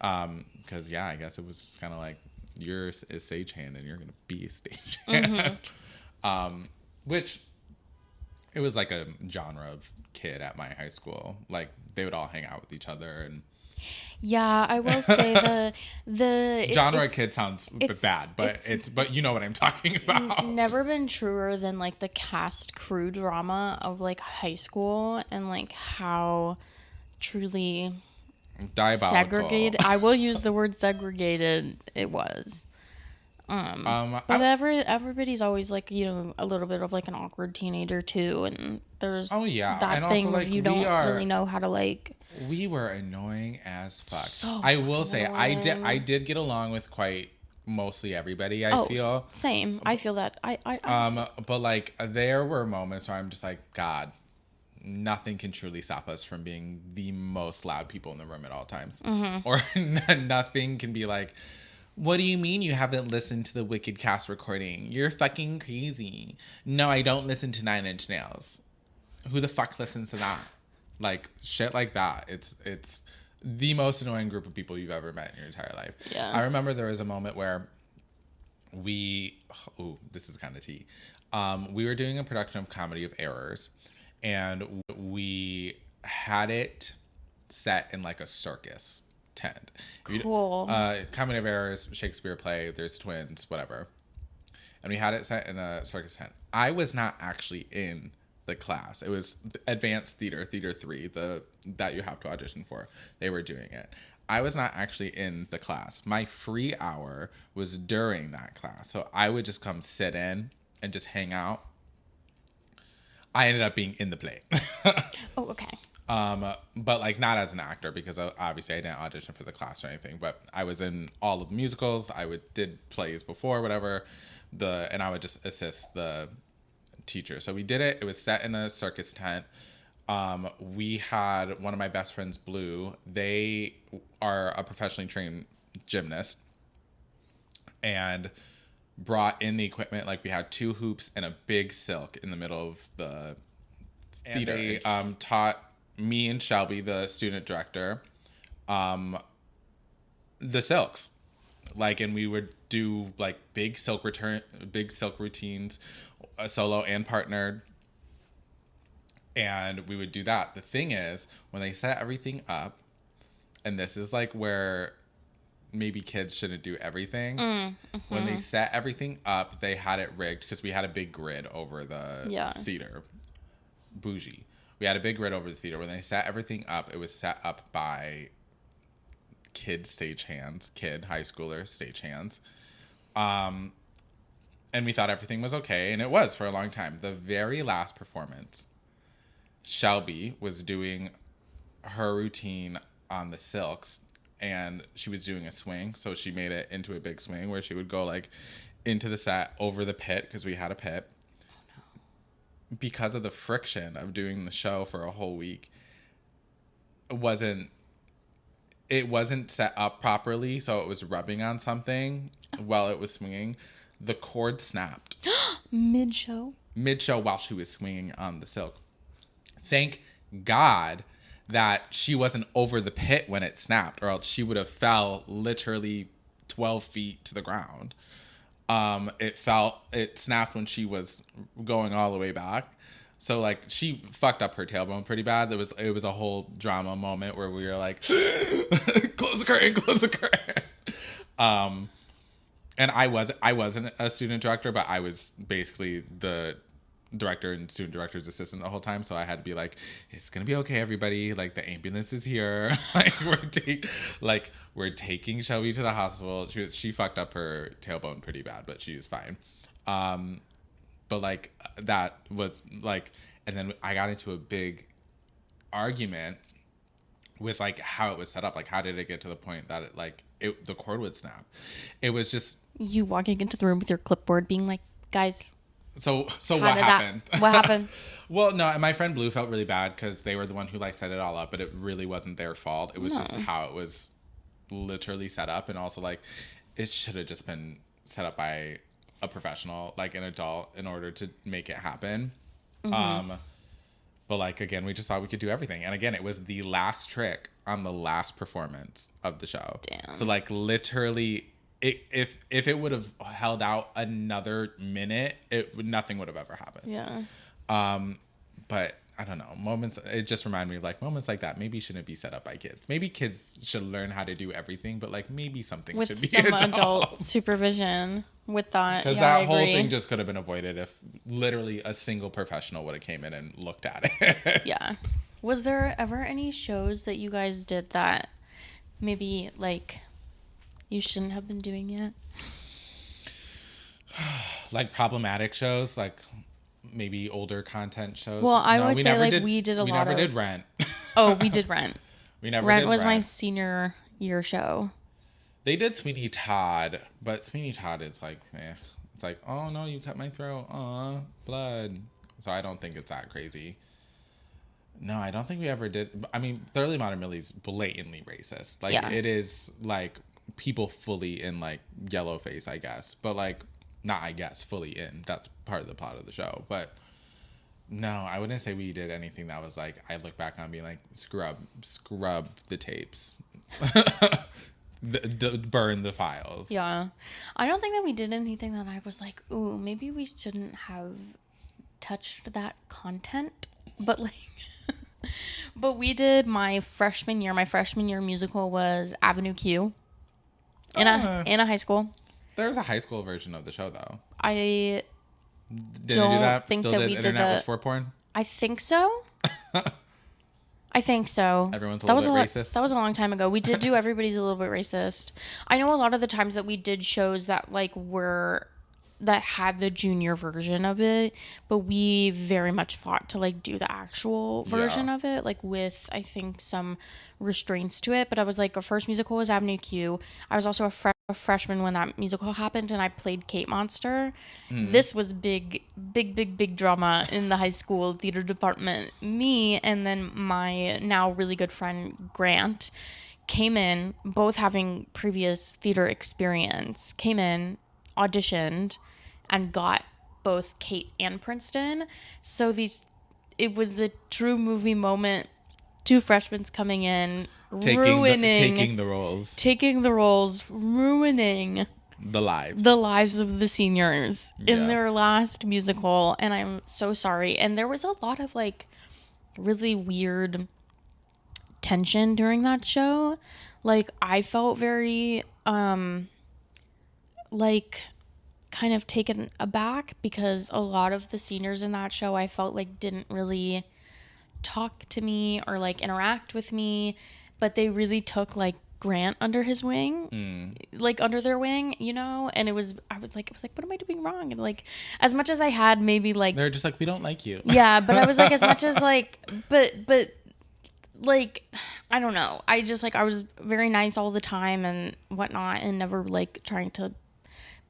Because I guess it was just kind of like, you're a stagehand and you're gonna be a stagehand. Which it was like a genre of kid at my high school. Like they would all hang out with each other, and I will say the genre kid sounds bad, but you know what I'm talking about. Never been truer than like the cast crew drama of like high school, and like how truly diabolical, segregated. I will use the word segregated. It was. But everybody's always like, you know, a little bit of like an awkward teenager too, and there's that and thing also, like, of you don't really know how to like. We were annoying as fuck. So I will say I did get along with quite mostly everybody. I feel same. I feel that. But like there were moments where I'm just like, God, nothing can truly stop us from being the most loud people in the room at all times. Or nothing can be like, what do you mean you haven't listened to the Wicked cast recording? You're fucking crazy. No, I don't listen to 9 Inch Nails. Who the fuck listens to that? Like shit like that. It's the most annoying group of people you've ever met in your entire life. Yeah. I remember there was a moment where this is kind of tea. We were doing a production of Comedy of Errors, and we had it set in like a circus tent. Cool. Comedy of Errors, Shakespeare play, there's twins, whatever. And we had it set in a circus tent. I was not actually in the class. It was advanced theater 3, that you have to audition for. They were doing it. I was not actually in the class. My free hour was during that class. So I would just come sit in and just hang out. I ended up being in the play. Oh, okay. But like not as an actor, because obviously I didn't audition for the class or anything, but I was in all of the musicals. Did plays before, whatever, and I would just assist the teacher. So we did it. It was set in a circus tent. We had one of my best friends, Blue. They are a professionally trained gymnast and brought in the equipment. Like we had 2 hoops and a big silk in the middle of the theater. They taught me and Shelby, the student director, the silks. Like, and we would do like big silk routines, solo and partnered. And we would do that. The thing is, when they set everything up, and this is like where maybe kids shouldn't do everything. When they set everything up, they had it rigged because we had a big grid over the theater. Bougie. We had a big grid over the theater. When they set everything up, it was set up by high schooler stagehands. And we thought everything was okay, and it was for a long time. The very last performance, Shelby was doing her routine on the silks, and she was doing a swing, so she made it into a big swing where she would go like into the set over the pit, because we had a pit. Oh no. Because of the friction of doing the show for a whole week, it wasn't set up properly, so it was rubbing on something while it was swinging. The cord snapped. Mid-show While she was swinging on the silk. Thank God that she wasn't over the pit when it snapped, or else she would have fell literally 12 feet to the ground. It snapped when she was going all the way back. So like she fucked up her tailbone pretty bad. It was a whole drama moment where we were like, close the curtain. And I wasn't a student director, but I was basically the director and student director's assistant the whole time. So I had to be like, it's gonna be okay, everybody. Like the ambulance is here. Like we're taking Shelby to the hospital. She fucked up her tailbone pretty bad, but she was fine. But like that was like, and then I got into a big argument with like how it was set up. Like how did it get to the point that the cord would snap? It was just you walking into the room with your clipboard being like, guys, so what happened? What happened? Well, no, my friend Blue felt really bad because they were the one who like set it all up, but it really wasn't their fault. It was just how it was literally set up, and also like it should have just been set up by a professional, like an adult, in order to make it happen. But like again, we just thought we could do everything, and again, it was the last trick on the last performance of the show. Damn. So like literally, if it would have held out another minute, nothing would have ever happened. Yeah. But I don't know, moments. It just reminded me of like moments like that. Maybe shouldn't be set up by kids. Maybe kids should learn how to do everything, but like maybe something with should be some adults. adult supervision with that. Because that whole thing just could have been avoided if literally a single professional would have came in and looked at it. Yeah. Was there ever any shows that you guys did that maybe like you shouldn't have been doing yet? Like problematic shows, like maybe older content shows. Well, I would say like we did a lot of. We never did Rent. Oh, we did Rent. We never Rent did was Rent. my senior year show. They did Sweeney Todd, but Sweeney Todd is like, it's like, oh no, you cut my throat, blood. So I don't think it's that crazy. No, I don't think we ever did. I mean, Thoroughly Modern Millie's blatantly racist. Like it is like people fully in like yellow face, I guess, but like not I guess fully in. That's part of the plot of the show, but. No, I wouldn't say we did anything that was like, I look back on being like, scrub the tapes. Burn the files. Yeah. I don't think that we did anything that I was like, ooh, maybe we shouldn't have touched that content. But like, But we did my freshman year. My freshman year musical was Avenue Q in a high school. There's a high school version of the show, though. I Didn't do don't that? think Still that did we did Internet was the. for porn? I think so. I think so. Everyone's a That little was bit racist. That was a long time ago. We did do Everybody's a Little Bit Racist. I know a lot of the times that we did shows that like that had the junior version of it, but we very much fought to like do the actual version of it, like with I think some restraints to it. But I was like, our first musical was Avenue Q. I was also a freshman when that musical happened, and I played Kate Monster. This was big drama in the high school theater department. Me and then my now really good friend Grant came in, both having previous theater experience, came in, auditioned, and got both Kate and Princeton. So it was a true movie moment. Two freshmen coming in, taking the roles, ruining the lives of the seniors in their last musical. And I'm so sorry. And there was a lot of like really weird tension during that show. Like I felt very like kind of taken aback because a lot of the seniors in that show I felt like didn't really talk to me or like interact with me, but they really took like Grant under his wing, like under their wing, you know. And I was like, what am I doing wrong? And like, as much as I had maybe like, they're just like, we don't like you. Yeah, but I was like, as much as like, but like, I don't know. I just like I was very nice all the time and whatnot, and never like trying to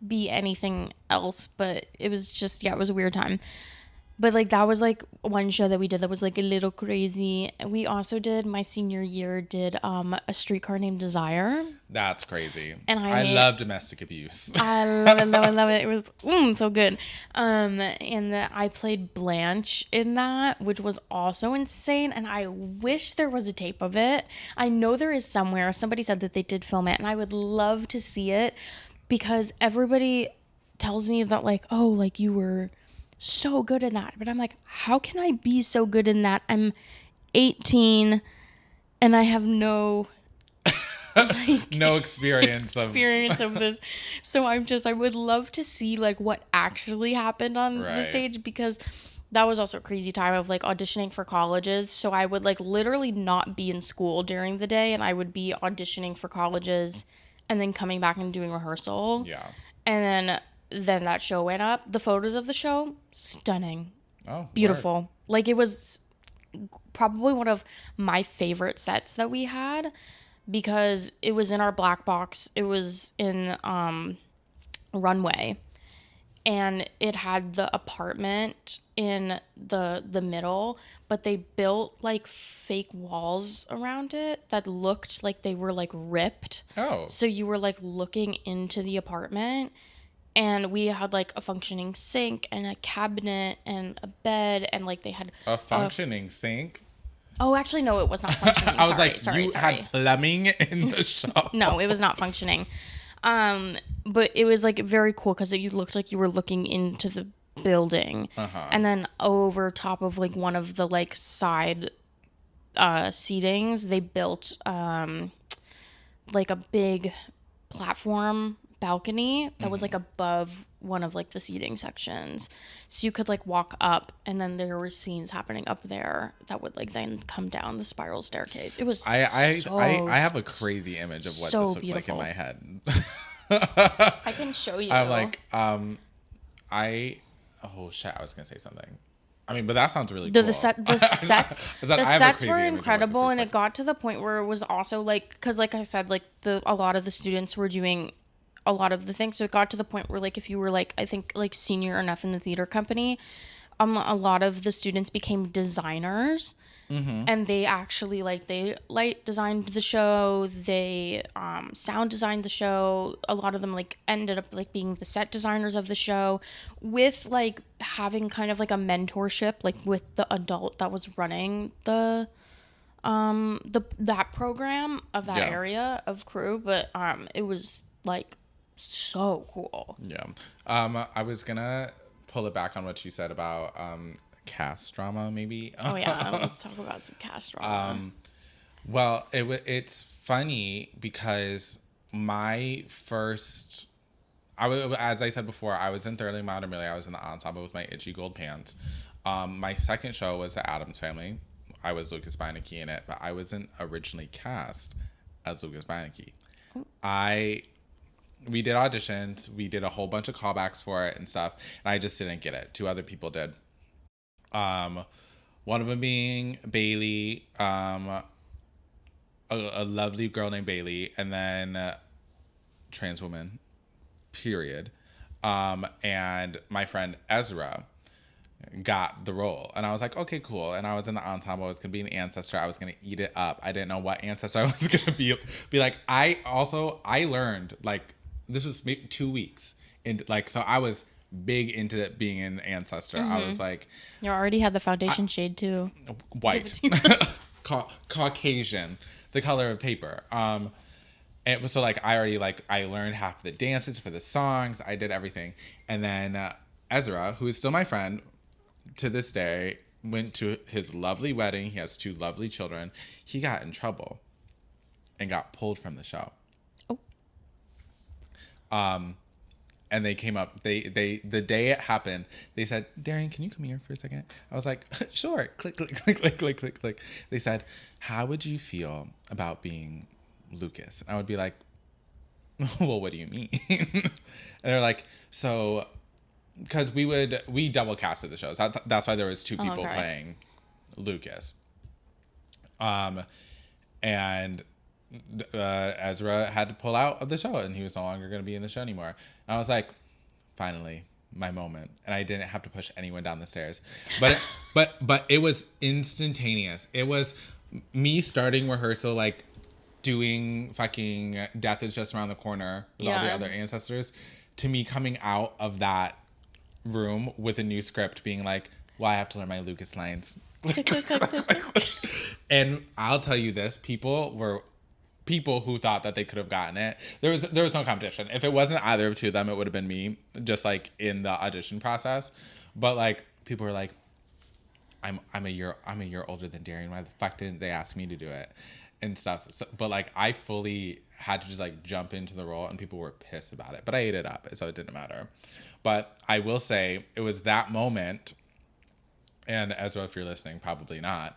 be anything else. But it was just it was a weird time. But like that was like one show that we did that was like a little crazy. We also did my senior year a Streetcar Named Desire. That's crazy. And I love domestic abuse. I love it. It was so good. And I played Blanche in that, which was also insane. And I wish there was a tape of it. I know there is somewhere. Somebody said that they did film it, and I would love to see it because everybody tells me that like, oh, like you were so good in that. But I'm like, how can I be so good in that? I'm 18 and I have no like no experience of this. So I would love to see like what actually happened on the stage, because that was also a crazy time of like auditioning for colleges. So I would like literally not be in school during the day, and I would be auditioning for colleges and then coming back and doing rehearsal. Yeah. And then that show went up. The photos of the show, stunning. Oh, beautiful. Word. Like it was probably one of my favorite sets that we had, because it was in our black box. It was in Runway, and it had the apartment in the middle, but they built like fake walls around it that looked like they were like ripped. Oh. So you were like looking into the apartment, and we had like a functioning sink and a cabinet and a bed, and like they had a functioning sink. Oh, actually, no, it was not functioning. I was sorry. Had plumbing in the show. No, it was not functioning. But it was like very cool because you looked like you were looking into the building, and then over top of like one of the like side seatings, they built like a big platform balcony that was like above one of like the seating sections, so you could like walk up, and then there were scenes happening up there that would like then come down the spiral staircase. It was I have a crazy image of what this looks beautiful. Like in my head. I can show you. I'm like oh shit, I was gonna say something. I mean, but that sounds really cool. The sets were incredible, and it got to the point where it was also like, because like I said, like a lot of the students were doing a lot of the things, so it got to the point where like if you were like, I think like senior enough in the theater company, a lot of the students became designers. And they actually like they light designed the show, they sound designed the show. A lot of them like ended up like being the set designers of the show, with like having kind of like a mentorship like with the adult that was running that program of that area of crew. But it was like so cool. Yeah. I was gonna pull it back on what you said about cast drama, maybe. Oh yeah, let's talk about some cast drama. Well, it's funny because my first, as I said before, I was in Thoroughly Modern Millie. I was in the ensemble with my itchy gold pants. My second show was The Addams Family. I was Lucas Beinecke in it, but I wasn't originally cast as Lucas Beinecke. We did auditions, we did a whole bunch of callbacks for it and stuff, and I just didn't get it. 2 other people did. One of them being Bailey, a lovely girl named Bailey, and then trans woman, period. And my friend Ezra got the role, and I was like, okay, cool. And I was in the ensemble. I was gonna be an ancestor. I was gonna eat it up. I didn't know what ancestor I was gonna be like. I learned, like, this was maybe 2 weeks, and like, so I was big into being an ancestor. I was like, You already had the foundation shade too. white, Caucasian, the color of paper. It was, so like, I already, like, I learned half the dances for the songs. I did everything. And then Ezra, who is still my friend to this day, went to his lovely wedding. He has 2 lovely children. He got in trouble and got pulled from the show. Oh. And they came up, they the day it happened, they said, Darion, can you come here for a second? I was like, sure. Click, click, click, click, click, click, click. They said, how would you feel about being Lucas? And I would be like, well, what do you mean? And they're like, so, because we double casted the shows. That's why there was 2 people playing Lucas. And Ezra had to pull out of the show, and he was no longer going to be in the show anymore. And I was like, finally, my moment. And I didn't have to push anyone down the stairs. But it was instantaneous. It was me starting rehearsal, like, doing fucking Death Is Just Around the Corner with all the other ancestors, to me coming out of that room with a new script being like, well, I have to learn my Lucas lines. And I'll tell you this, people who thought that they could have gotten it. There was no competition. If it wasn't either of 2 of them, it would have been me, just like in the audition process. But like, people were like, I'm a year older than Darion. Why the fuck didn't they ask me to do it and stuff? So, but like, I fully had to just like jump into the role, and people were pissed about it. But I ate it up, so it didn't matter. But I will say, it was that moment, and Ezra, if you're listening, probably not.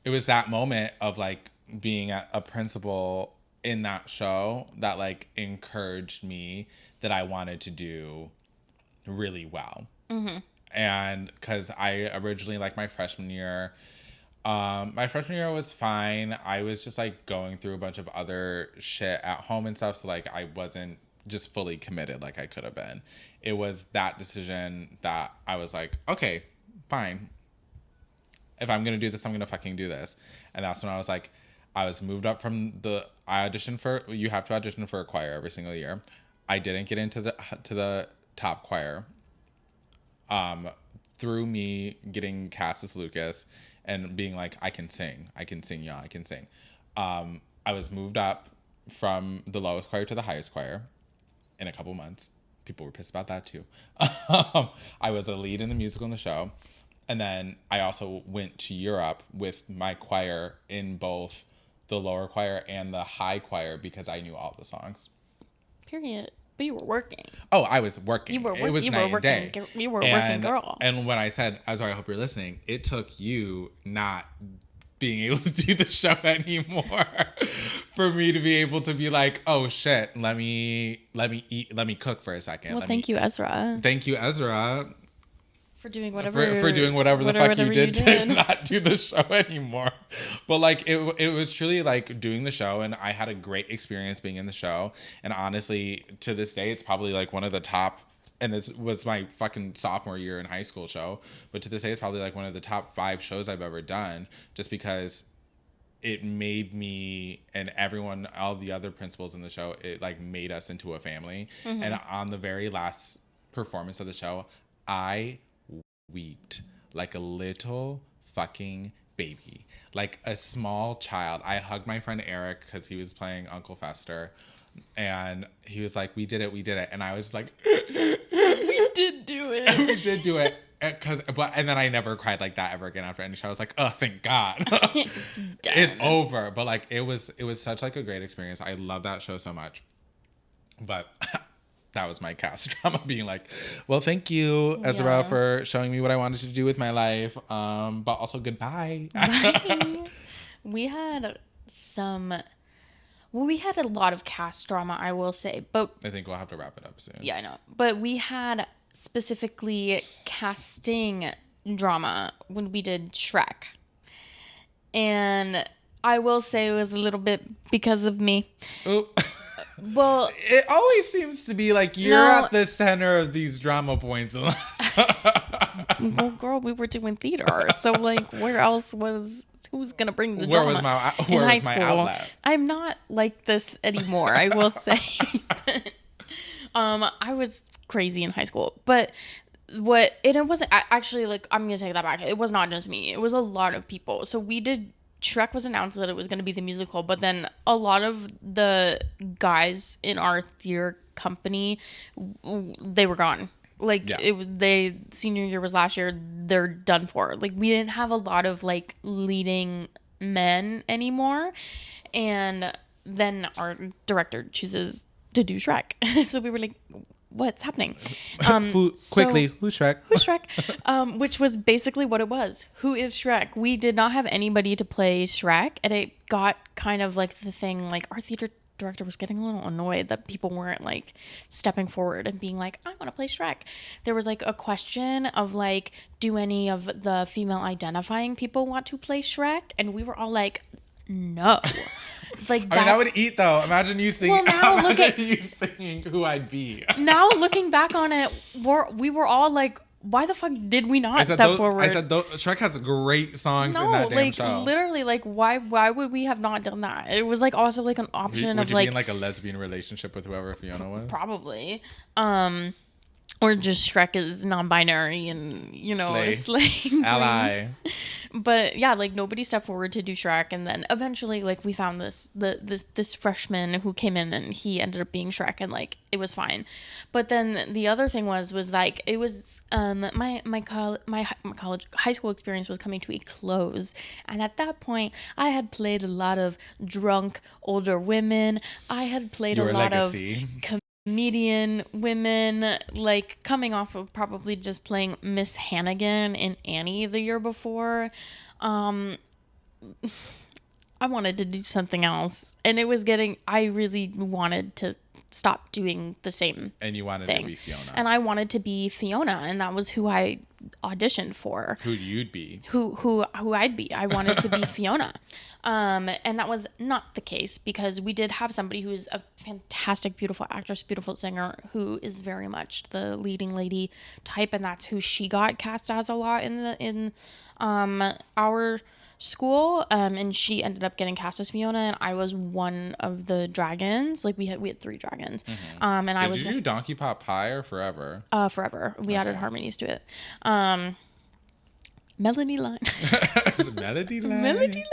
It was that moment of like being a principal in that show that like encouraged me that I wanted to do really well. Mm-hmm. And because I originally, like, my freshman year was fine. I was just like going through a bunch of other shit at home and stuff. So like, I wasn't just fully committed like I could have been. It was that decision that I was like, okay, fine. If I'm going to do this, I'm going to fucking do this. And that's when I was like, I was moved up from you have to audition for a choir every single year. I didn't get into the top choir. Through me getting cast as Lucas and being like, I can sing, y'all, I can sing. I was moved up from the lowest choir to the highest choir in a couple months. People were pissed about that too. I was a lead in the musical in the show. And then I also went to Europe with my choir in both the lower choir and the high choir because I knew all the songs. Period. But you were working. Oh, I was working. It was night and day. You were a working girl. And when I said, Ezra, I hope you're listening, it took you not being able to do the show anymore for me to be able to be like, oh shit, let me cook for a second. Well, thank you, Ezra. Thank you, Ezra. For doing whatever. For doing whatever the fuck you did to not do the show anymore. But like, it was truly like doing the show, and I had a great experience being in the show. And honestly, to this day, it's probably like one of the top, and it was my fucking sophomore year in high school show. But to this day, it's probably like one of the top 5 shows I've ever done, just because it made me and everyone, all the other principals in the show, it like made us into a family. Mm-hmm. And on the very last performance of the show, I wept like a little fucking baby, like a small child. I hugged my friend Eric because he was playing Uncle Fester, and he was like, we did it, and I was like, we did do it. We did do it. And then I never cried like that ever again after any show. I was like, oh, thank God. It's done. It's over. But like it was such like a great experience. I love that show so much. But that was my cast drama being like, well, thank you, Ezra, for showing me what I wanted to do with my life. But also goodbye. Bye. We had we had a lot of cast drama, I will say, but I think we'll have to wrap it up soon. Yeah, I know. But we had specifically casting drama when we did Shrek. And I will say it was a little bit because of me. Oh. Well, it always seems to be like you're at the center of these drama points. Well, girl, we were doing theater. So like where else was who's gonna bring the drama? Where was my outlet? I'm not like this anymore, I will say. I was crazy in high school, but it wasn't actually, like, I'm gonna take that back. It was not just me. It was a lot of people. So Shrek was announced that it was going to be the musical, but then a lot of the guys in our theater company, they were gone. Like, senior year was last year, they're done for. Like, we didn't have a lot of, like, leading men anymore. And then our director chooses to do Shrek. So we were like, what's happening? Who's Shrek? Who's Shrek? Which was basically what it was. Who is Shrek? We did not have anybody to play Shrek, and it got kind of like the thing, like our theater director was getting a little annoyed that people weren't like stepping forward and being like, I want to play Shrek. There was like a question of like, do any of the female identifying people want to play Shrek? And we were all like, no. Like, I mean, I would eat though. Imagine you singing. Well, you singing who I'd be. Now looking back on it, we were all like, why the fuck did we not step forward? I said Shrek has great songs in that damn show. Literally, like, why would we have not done that? It was like also like an option would of you like be in like a lesbian relationship with whoever Fiona was? Probably. Or just Shrek is non-binary and, you know, slaying. Ally. But yeah, like nobody stepped forward to do Shrek, and then eventually like we found this freshman who came in and he ended up being Shrek, and like it was fine. But then the other thing was like it was my high school experience was coming to a close, and at that point I had played a lot of drunk older women. I had played a lot of comedian women, like coming off of probably just playing Miss Hannigan in Annie the year before. I wanted to do something else, and I really wanted to stop doing the same and you wanted thing. To be Fiona, and I wanted to be Fiona, and that was who I auditioned for. Who you'd be. Who I'd be. I wanted to be Fiona. And that was not the case, because we did have somebody who's a fantastic, beautiful actress, beautiful singer, who is very much the leading lady type, and that's who she got cast as a lot in our school, and she ended up getting cast as Fiona, and I was one of the dragons. Like we had 3 dragons. And Did you do Donkey Pot Pie or Forever? Forever. We added harmonies to it. Melody line. Is it Melody line? Melody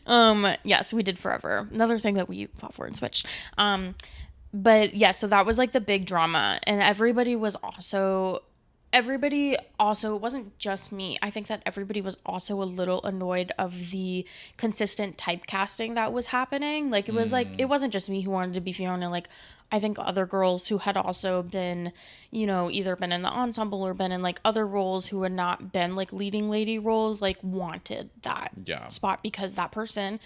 line. Yes, we did Forever. Another thing that we fought for and switched. But yeah, so that was like the big drama, and everybody also, it wasn't just me. I think that everybody was also a little annoyed of the consistent typecasting that was happening. Like, it was like, it wasn't just me who wanted to be Fiona. Like, I think other girls who had also been, you know, either been in the ensemble or been in like other roles who had not been like leading lady roles, like wanted that spot, because that person,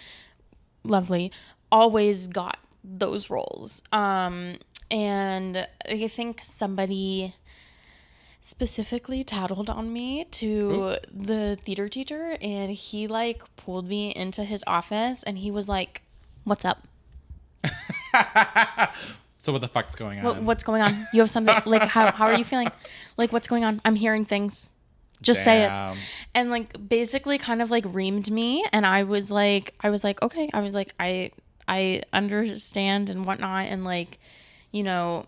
lovely, always got those roles. And I think somebody specifically tattled on me to the theater teacher, and he like pulled me into his office and he was like, what's up? So what the fuck's going on? What's going on? You have something, like, how are you feeling? Like, what's going on? I'm hearing things. Just say it. And like basically kind of like reamed me, and I was like, okay. I was like, I understand and whatnot, and like, you know,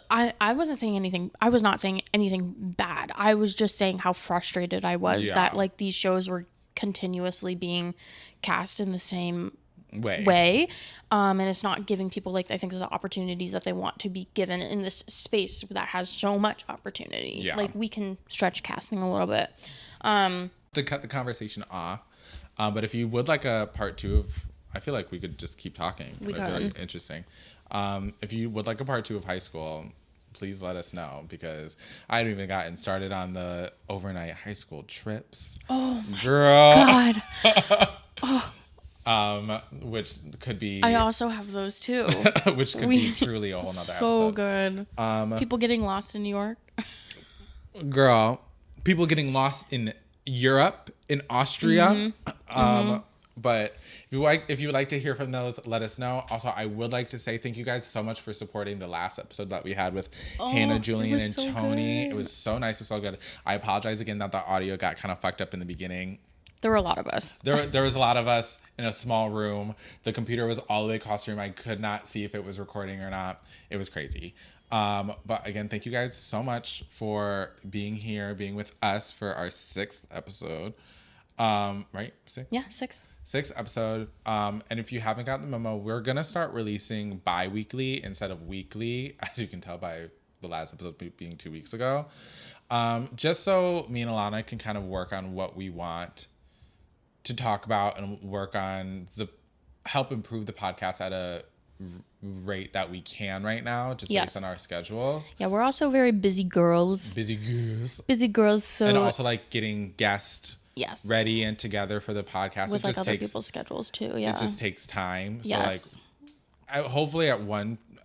I wasn't saying anything. I was not saying anything bad. I was just saying how frustrated I was that like these shows were continuously being cast in the same way. And it's not giving people, like, I think the opportunities that they want to be given in this space that has so much opportunity. Yeah. Like, we can stretch casting a little bit. To cut the conversation off, but if you would like a part 2 of, I feel like we could just keep talking. We It'd be really could. interesting. If you would like a part 2 of high school, please let us know, because I haven't even gotten started on the overnight high school trips. Oh my Girl. God. Which could be, I also have those too. which could be truly a whole nother so episode. good. People getting lost in New York. Girl, people getting lost in Europe, in Austria. But if you would like to hear from those, let us know. Also, I would like to say thank you guys so much for supporting the last episode that we had with Hannah, Julian, and so Tony. good. It was so nice. It was so good. I apologize again that the audio got kind of fucked up in the beginning. There were a lot of us. There was a lot of us in a small room. The computer was all the way across the room. I could not see if it was recording or not. It was crazy. But again, thank you guys so much for being here, being with us for our 6th episode. Right? 6? Yeah, 6. 6th episode. And if you haven't gotten the memo, we're gonna start releasing bi-weekly instead of weekly, as you can tell by the last episode being 2 weeks ago. Just so me and Alana can kind of work on what we want to talk about and work on help improve the podcast at a rate that we can right now, just based on our schedules. Yeah, we're also very busy girls. Busy girls. So, and also like getting guests ready and together for the podcast. With, it like, just other people's schedules too. Yeah, it just takes time. So like, hopefully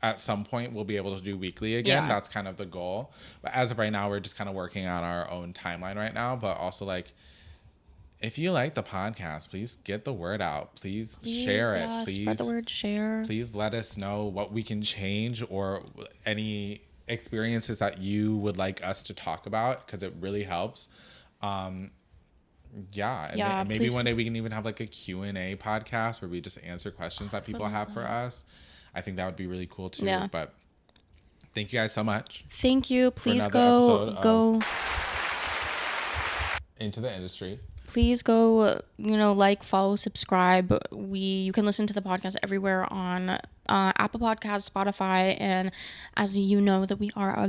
at some point we'll be able to do weekly again. That's kind of the goal. But as of right now, we're just kind of working on our own timeline right now. But also, like, if you like the podcast, please get the word out. Please share it. Please spread the word. Share. Please let us know what we can change or any experiences that you would like us to talk about, because it really helps. And maybe one day we can even have like a Q&A podcast where we just answer questions that people have for us. I think that would be really cool too. Yeah. But thank you guys so much. Thank you. Please go into the industry. Please go, like, follow, subscribe. You can listen to the podcast everywhere on Apple Podcasts, Spotify, and as you know that we are a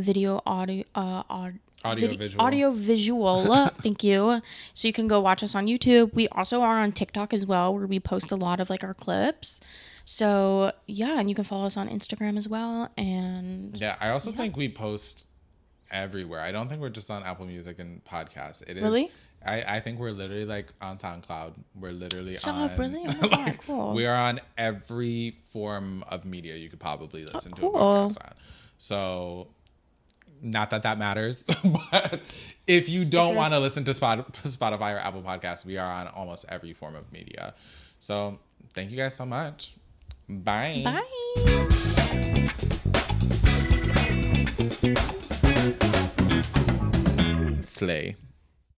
audio visual. Thank you. So you can go watch us on YouTube. We also are on TikTok as well, where we post a lot of like our clips. So yeah, and you can follow us on Instagram as well. And I also think we post everywhere. I don't think we're just on Apple Music and podcasts. It is really. I think we're literally like on SoundCloud. We're literally Shut up, really? Oh my God, cool. We are on every form of media you could probably listen to a podcast on. So, not that matters, but if you don't want to listen to Spotify or Apple Podcasts, we are on almost every form of media. So, thank you guys so much. Bye. Bye. Slay.